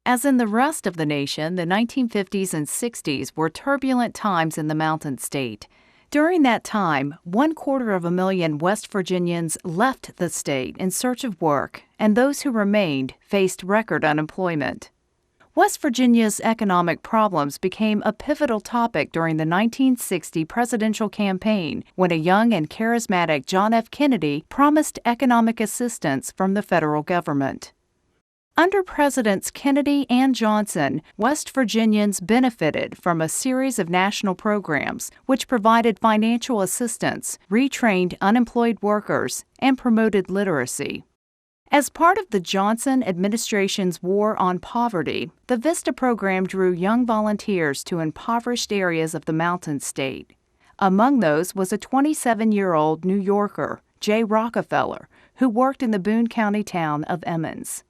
As in the rest of the nation, the 1950s and 60s were turbulent times in the Mountain State. During that time, 250,000 West Virginians left the state in search of work, and those who remained faced record unemployment. West Virginia's economic problems became a pivotal topic during the 1960 presidential campaign when a young and charismatic John F. Kennedy promised economic assistance from the federal government. Under Presidents Kennedy and Johnson, West Virginians benefited from a series of national programs which provided financial assistance, retrained unemployed workers, and promoted literacy. As part of the Johnson administration's war on poverty, the VISTA program drew young volunteers to impoverished areas of the Mountain State. Among those was a 27-year-old New Yorker, Jay Rockefeller, who worked in the Boone County town of Emmons.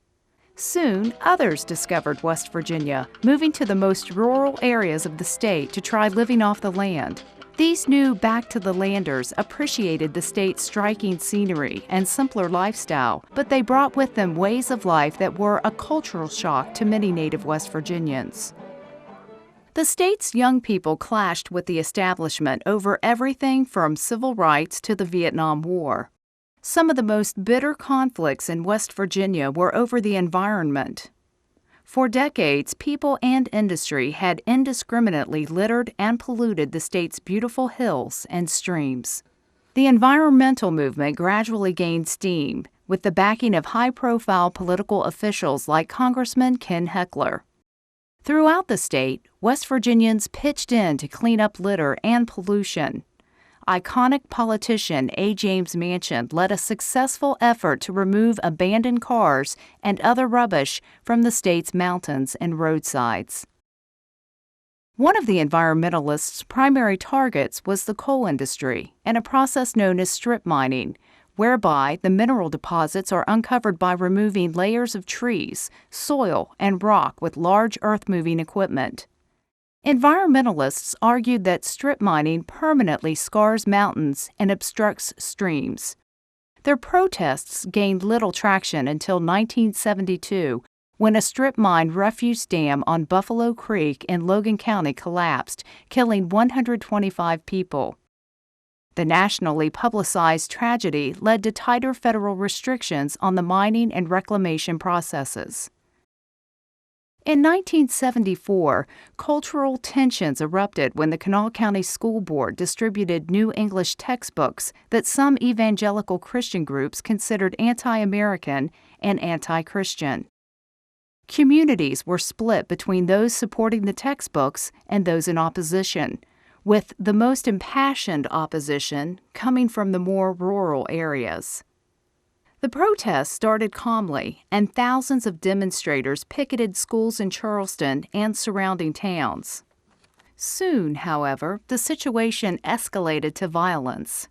Soon, others discovered West Virginia, moving to the most rural areas of the state to try living off the land. These new back-to-the-landers appreciated the state's striking scenery and simpler lifestyle, but they brought with them ways of life that were a cultural shock to many native West Virginians. The state's young people clashed with the establishment over everything from civil rights to the Vietnam War. Some of the most bitter conflicts in West Virginia were over the environment. For decades, people and industry had indiscriminately littered and polluted the state's beautiful hills and streams. The environmental movement gradually gained steam, with the backing of high-profile political officials like Congressman Ken Heckler. Throughout the state, West Virginians pitched in to clean up litter and pollution. Iconic politician A. James Manchin led a successful effort to remove abandoned cars and other rubbish from the state's mountains and roadsides. One of the environmentalists' primary targets was the coal industry and a process known as strip mining, whereby the mineral deposits are uncovered by removing layers of trees, soil, and rock with large earth-moving equipment. Environmentalists argued that strip mining permanently scars mountains and obstructs streams. Their protests gained little traction until 1972, when a strip mine refuse dam on Buffalo Creek in Logan County collapsed, killing 125 people. The nationally publicized tragedy led to tighter federal restrictions on the mining and reclamation processes. In 1974, cultural tensions erupted when the Kanawha County School Board distributed new English textbooks that some evangelical Christian groups considered anti-American and anti-Christian. Communities were split between those supporting the textbooks and those in opposition, with the most impassioned opposition coming from the more rural areas. The protests started calmly, and thousands of demonstrators picketed schools in Charleston and surrounding towns. Soon, however, the situation escalated to violence.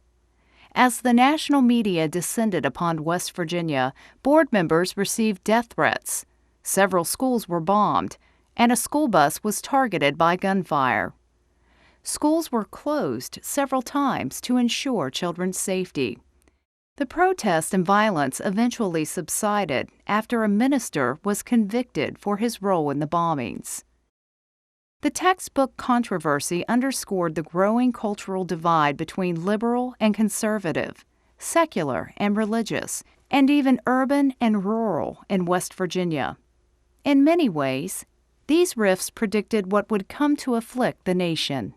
As the national media descended upon West Virginia, board members received death threats, several schools were bombed, and a school bus was targeted by gunfire. Schools were closed several times to ensure children's safety. The protest and violence eventually subsided after a minister was convicted for his role in the bombings. The textbook controversy underscored the growing cultural divide between liberal and conservative, secular and religious, and even urban and rural in West Virginia. In many ways, these rifts predicted what would come to afflict the nation.